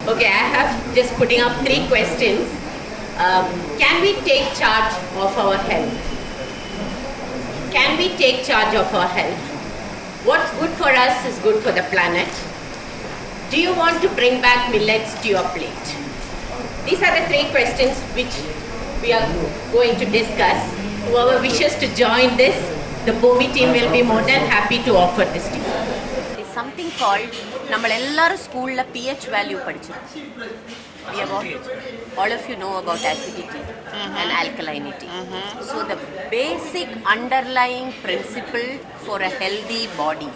Okay, I have just putting up three questions. Can we take charge of our health? Can we take charge of our health? What's good for us is good for the planet. Do you want to bring back millets to your plate? These are the three questions which we are going to discuss. Whoever wishes to join this, the Bhumi team will be more than happy to offer this to you. There is something called, நம்ம எல்லாரும் ஸ்கூல்ல pH value படிச்சிருக்கோம். All of you know about acidity and alkalinity. So the basic underlying principle for a healthy body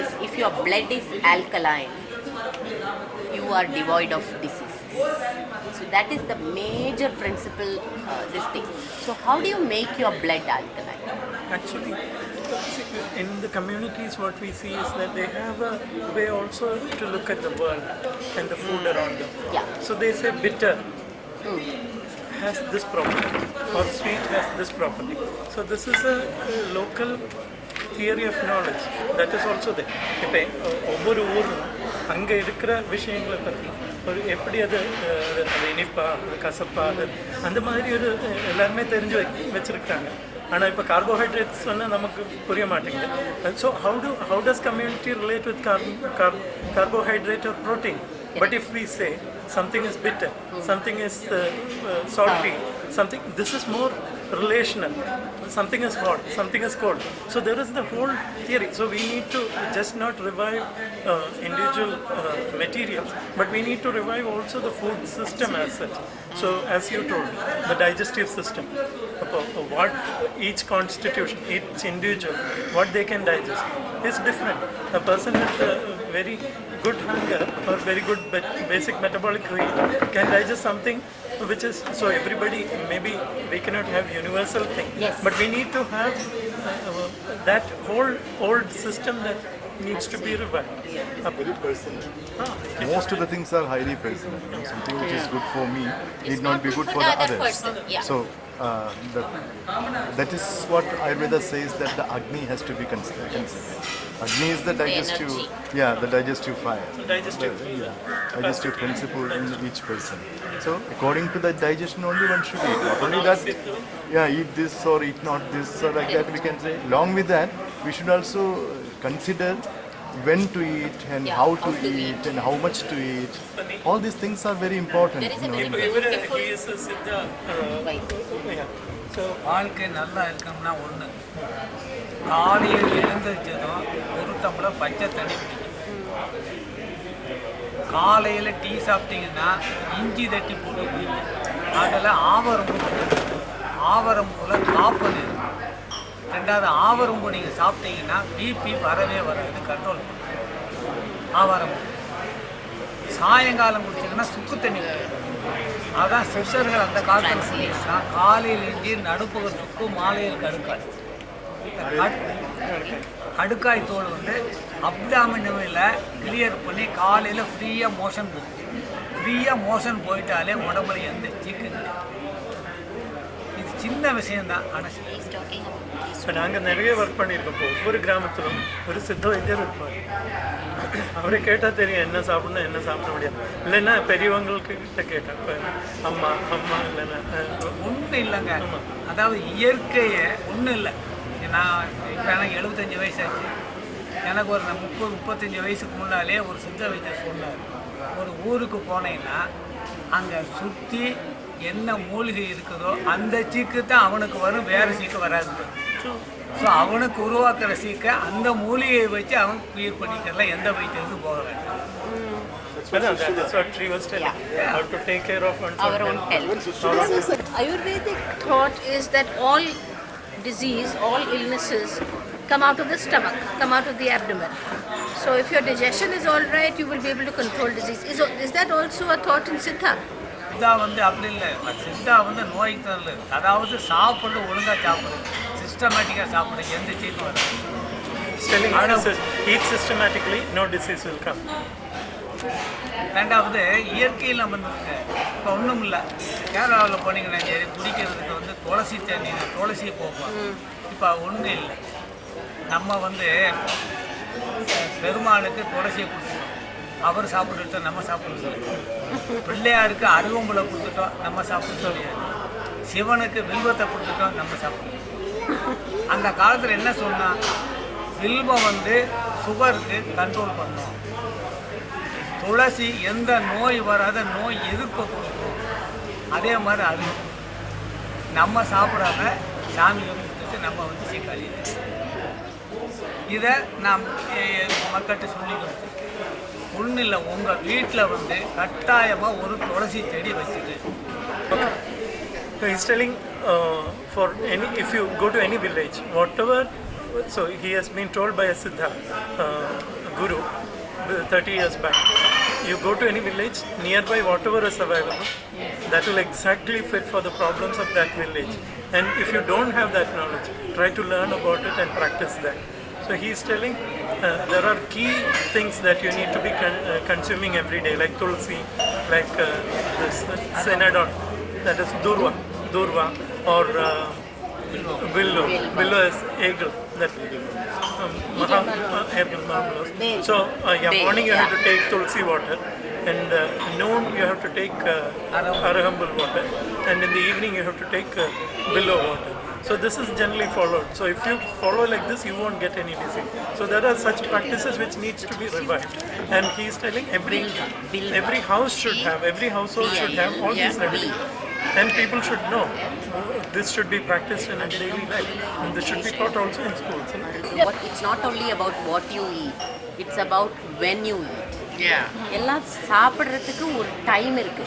is if your blood is alkaline, you are devoid of diseases. So that is the major principle, this thing. So how do you make your blood alkaline? Actually, in the communities what we see is that they have a way also to look at the world and the food around them. Yeah. So they say bitter has this property or sweet has this property. So this is a local theory of knowledge that is also there. இப்போ ஒவ்வொரு ஊரும் அங்கே இருக்கிற விஷயங்களை பற்றி ஒரு எப்படி அது இனிப்பா அது கசப்பா அது அந்த மாதிரி ஒரு எல்லாருமே தெரிஞ்சு வச்சுருக்காங்க. ஆனால் இப்போ கார்போஹைட்ரேட்ஸ் சொன்னால் நமக்கு புரிய மாட்டேங்குது. So how does community relate with carbohydrate or protein? But if we say something is bitter, something is salty, something, this is more relational. Something is hot, something is cold. So there is the whole theory. So we need to just not revive individual materials, but we need to revive also the food system as such. So as you told, the digestive system, what each constitution, each individual, what they can digest is different. A person with very good hunger or very good basic metabolic rate can digest something which is, so everybody, maybe we cannot have universal thing, yes, but we need to have that whole old system that needs to be revived. Very personal. Most of the things are highly personal. Something which is good for me need not be good for the others. Person. Yeah. So that is what Ayurveda says, that the Agni has to be considered. Agni is the digestive, the digestive fire. Digestive principle in each person. So according to the digestion only one should eat. Not only that, eat this or eat not this or like that we can say. Along with that, we should also consider when to eat and how to eat and how much to eat. All these things are very important. There is a very beautiful. He is a Siddha. So வாழ்க்கை நல்லா இருக்கணும்னா ஒன்று, காலையில் எழுந்திரிச்சதும் ஒரு tumbler பச்சை தண்ணி குடிக்கணும். காலையில் டீ சாப்பிட்டீங்கன்னா இஞ்சி தட்டி போட்டு குடிங்க. அதில் ஆவரம்பூவில் காப்பது இருக்கும். ரெண்டாவது ஆவரம்பூ நீங்கள் சாப்பிட்டீங்கன்னா பிபி வரவே வராது, கண்ட்ரோல் பண்ணும் ஆவாரம்பூ. சாயங்காலம் குடிச்சிங்கன்னா சுக்கு தண்ணி குடிக்கணும். அதான் சித்தர்கள் அந்த காலத்தில் சொல்லியிருக்கா, காலையில் இஞ்சி நடுப்புக சுக்கு மாலையில் கடுக்காய். கடுக்காய் தோல் வந்து அப்டாமினில் கிளியர் பண்ணி காலையில் ஃப்ரீயாக மோஷன் போகும். ஃப்ரீயாக மோஷன் போயிட்டாலே உடம்புல எந்த சீக்கு கிடையாது. இது சின்ன விஷயந்தான். ஆனால் இப்போ நாங்கள் நிறைய ஒர்க் பண்ணியிருக்கோம். இப்போ ஒவ்வொரு கிராமத்திலும் ஒரு சித்த வைத்தியர் இருப்பார். அவரை கேட்டால் தெரியும் என்ன சாப்பிடணும் என்ன சாப்பிட முடியாது. இல்லைன்னா பெரியவங்களுக்கு கிட்ட கேட்டேன். இப்போ அம்மா இல்லைன்னா ஒன்றும் இல்லைங்க. அதாவது இயற்கையை ஒன்றும் இல்லை. நான் இப்போ எனக்கு 75 வயசு ஆச்சு. எனக்கு ஒரு 30-35 வயசுக்கு முன்னாலே ஒரு சித்த வைத்தியர் சொன்னார், ஒரு ஊருக்கு போனேன்னா அங்கே சுற்றி என்ன மூலிகை இருக்குதோ அந்த சீக்கு தான் அவனுக்கு வரும், வேறு சீக்கு வராது. ஸோ அவனுக்கு உருவாக்குற சீக்கை அந்த மூலிகையை வச்சு அவன் கிளியர் பண்ணிக்கலாம், எந்த வைத்தியத்துக்கும் போக வேண்டாம். That's what she was telling. How to take care of Our own health. Ayurvedic thought is that all disease, all illnesses come out of the stomach, come out of the abdomen. So if your digestion is all right, you will be able to control disease. Is that also a thought in Siddha? Siddha வந்து அப்படி இல்லை. சித்தா வந்து நோய்க்கு தரல. அதாவது சாப்பிட்றது ஒழுங்காக சாப்பிடுது, சிஸ்டமேட்டிக்காக சாப்பிடுது, எந்த சீக்கும் வராது. Eat systematically, no disease will come. ரெண்டாவது இயற்கையில் நம்ம இப்போ ஒன்றும் இல்லை. கேரளாவில் போனீங்கன்னா சரி, குடிக்கிறதுக்கு வந்து துளசி தண்ணி, துளசியை போக்குவோம். இப்போ ஒன்றும் இல்லை. நம்ம வந்து பெருமாளுக்கு துளசியை கொடுத்துருவோம். அவர் சாப்பிட்டுட்டா நம்ம சாப்பிடுறது பிள்ளையாருக்கு அருகம்புலை கொடுத்துட்டோம் நம்ம சாப்பிட முடியாது. சிவனுக்கு வில்வத்தை கொடுத்துட்டோம் நம்ம சாப்பிடுவோம். அந்த காலத்தில் என்ன சொன்னால் வில்வம் வந்து சுகருக்கு கண்ட்ரோல் பண்ணும், துளசி எந்த நோய் வராத நோய் எதிர்ப்பு கொடுக்கும். அதே மாதிரி அது நம்ம சாப்பிடாம சாமியை கொடுத்துட்டு நம்ம வந்து சீக்காளி இதை நாம் மக்கள்கிட்ட சொல்லி கொடுத்து ஒன்றும் இல்லை, உங்கள் வீட்டில் வந்து கட்டாயமாக ஒரு துளசி செடி வச்சுட்டு. So he's telling for any, if you go to any village, whatever, so he has been told by a Siddha guru 30 years back, you go to any village, nearby whatever is available, that will exactly fit for the problems of that village. And if you don't have that knowledge, try to learn about it and practice that. So he is telling there are key things that you need to be consuming every day, like tulsi, like this cenadon, that is durva, or Willow is eagle, that so morning you have to take tulsi water, and noon you have to take arahambul water, and in the evening you have to take willow water. So this is generally followed. So if you follow like this, you won't get any disease. So there are such practices which needs to be revived. And he is telling every house should have, every household should have all these remedies. And people should know this should be practiced in a daily life, and this should be taught also in schools. It's not only about what you eat, it's about when you eat. எல்லாம் சாப்பிட்றதுக்கு ஒரு time இருக்கு.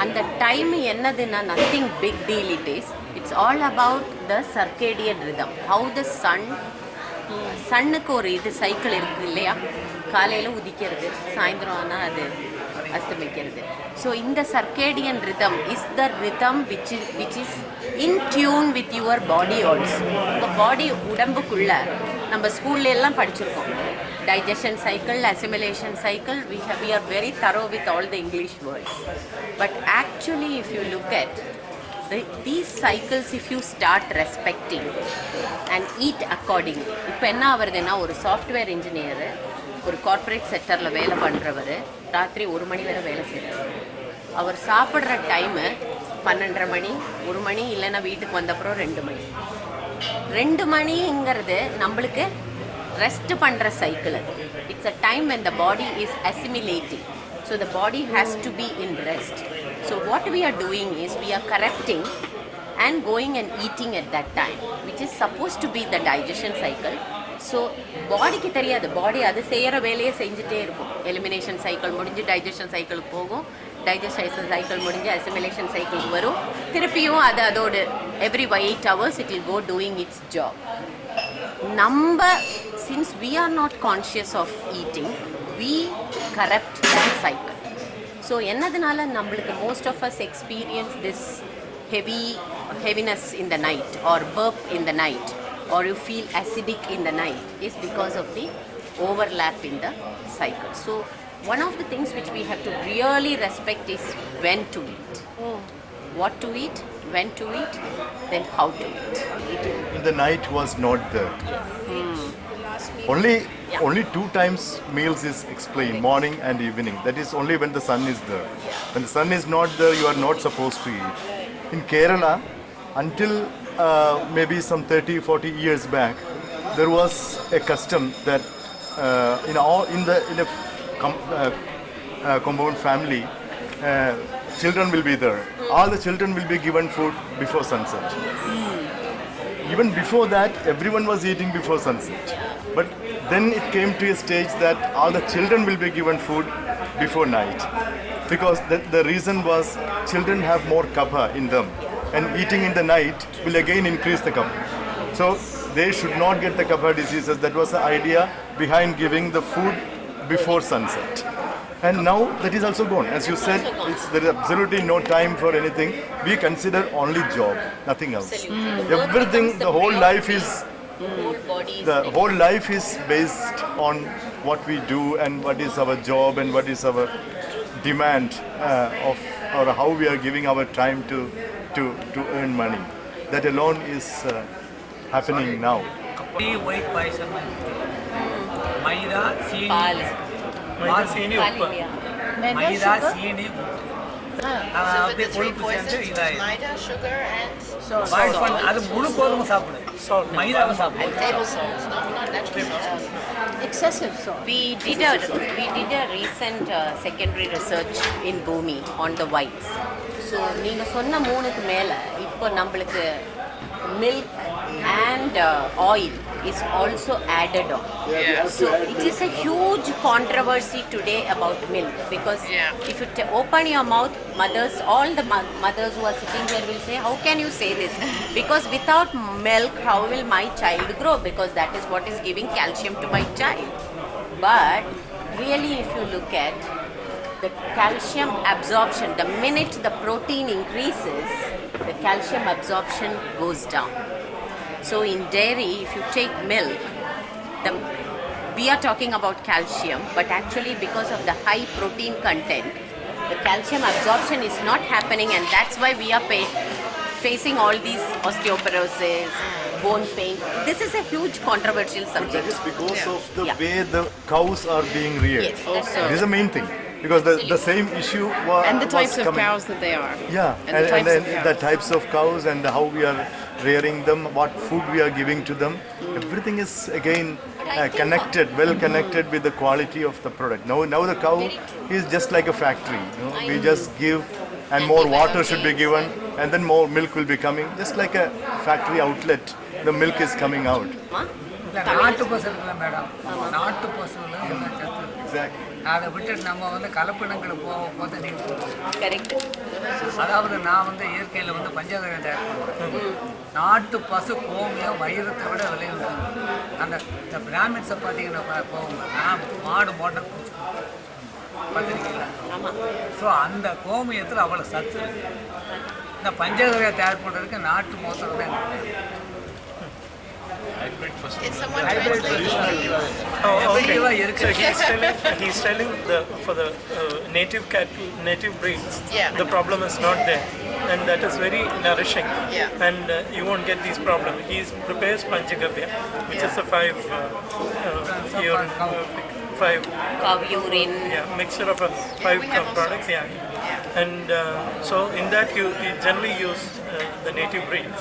அந்த time என்னதுன்னா nothing big deal it is. It's all about the circadian rhythm. How the சன்னுக்கு ஒரு இது cycle இருக்குது இல்லையா, காலையில் உதிக்கிறது, சாயந்தரம் ஆனால் அது அஸ்தமிக்கிறது. ஸோ இந்த circadian rhythm is the rhythm which is in tune with your body also. உங்கள் பாடி உடம்புக்குள்ள நம்ம ஸ்கூல்ல எல்லாம் படிச்சிருக்கோம். digestion cycle, assimilation cycle, we are very thorough with all the English words. But actually if you look at these cycles, if you start respecting and eat accordingly. இப்போ என்ன ஆகுறதுன்னா, ஒரு software engineer ஒரு கார்ப்பரேட் செக்டரில் வேலை பண்ணுறவர் ராத்திரி 1 மணி வரை வேலை செய்கிறார். அவர் சாப்பிட்ற டைமு 12:30 மணி, 1 மணி, இல்லைன்னா வீட்டுக்கு வந்தப்புறம் 2 மணி. 2 மணிங்கிறது நம்மளுக்கு ரெஸ்ட் பண்ணுற cycle. It's a time when the body is assimilating. So the body has to be in rest. So what we are doing is we are correcting and going and eating at that time, which is supposed to be the digestion cycle. So பாடிக்கு தெரியாது, பாடி அது செய்கிற வேலையை செஞ்சுட்டே இருக்கும். Elimination cycle முடிஞ்சு digestion சைக்கிளுக்கு போகும், digestion cycle முடிஞ்சு அசிமிலேஷன் சைக்கிளுக்கு வரும், திருப்பியும் அது அதோடு every 8 hours it will go doing its job. Since we are not conscious of eating, we corrupt that cycle. So என்னதுனால நம்மளுக்கு most of us experience this heaviness in the night, or burp in the night, or you feel acidic in the night, is because of the overlap in the cycle. So one of the things which we have to really respect is when to eat. What to eat, when to eat, then how to eat. In the night was not there. Only 2 times meals is explained, morning and evening. That is only when the sun is there. When the sun is not there, you are not supposed to eat. In Kerala, until maybe some 30-40 years back, there was a custom that in a compound family, children will be there. All the children will be given food before sunset. Even before that, everyone was eating before sunset. But then it came to a stage that all the children will be given food before night. Because the reason was children have more kapha in them. And eating in the night will again increase the kapha. So they should not get the kapha diseases. That was the idea behind giving the food before sunset. And now that is also gone. As you said, there is absolutely no time for anything. We consider only job, nothing else. Everything, the whole life is based on what we do and what is our job and what is our demand or how we are giving our time to earn money. That alone is happening now. White poison, maida, seed. Maida, seeni, uppa. மைதா சீனி அது அப்படியே கொழுப்பு சேர்ந்து இதாயிடும் Maida, sugar, and boil பண்ண அது முழு கோதுமை சாப்பிடு Salt. மைதாவை சாப்பிடு table salt, not natural salt. Excessive salt. We did a recent secondary research in Bhumi on the whites. So நீங்க சொன்ன மூணுக்கு மேல இப்போ நம்மளுக்கு milk and oil is also added on. So it is a huge controversy today about milk because if you open your mouth, mothers, all the mothers who are sitting here will say, how can you say this? Because without milk, how will my child grow? Because that is what is giving calcium to my child. But really, if you look at the calcium absorption, the minute the protein increases, the calcium absorption goes down. So in dairy, if you take milk, we are talking about calcium, but actually because of the high protein content, the calcium absorption is not happening, and that's why we are facing all these osteoporosis, bone pain. This is a huge controversial That subject. is because of the Yeah. way the cows are being reared. Yes, that's This is the main thing. Because the same issue And the types was of coming. cows that they are. Yeah, And the types then of cows. the types of cows and how we are rearing them, what food we are giving to them, everything is again connected, well connected with the quality of the product. Now the cow is just like a factory. We just give, and more water should be given, and then more milk will be coming. Just like a factory outlet, the milk is coming out. Huh? இல்லை நாட்டு பசு இருக்குல்ல madam நாட்டு பசுவில் என்ன சத்து இருக்கு? Exactly. அதை விட்டு நம்ம வந்து கலப்பினங்களுக்கு போது Correct. அதாவது நான் வந்து இயற்கையில் வந்து பஞ்சகரம் தயார் பண்ணுவேன் நாட்டு பசு கோமியம் வைரத்தை விட விலை இருக்குது அந்த இந்த பிராமின்ஸை பார்த்தீங்கன்னா போகுங்க நான் மாடு மோட்டை பார்த்துருக்கீங்களா ஸோ அந்த கோமியத்தில் அவ்வளோ சத்து இருக்கு. இந்த பஞ்சகரையை தயார் பண்ணுறதுக்கு நாட்டு மோசம் தான் Is someone translating? Oh, okay. Everywhere So he's telling for the native breeds, the problem is not there, and that is very nourishing. Yeah. And you won't get these problems. He prepares Panchagavya, which is a five Cow urine. mixture of 5 we have also. products. Yeah. And so in that you generally use the native breeds.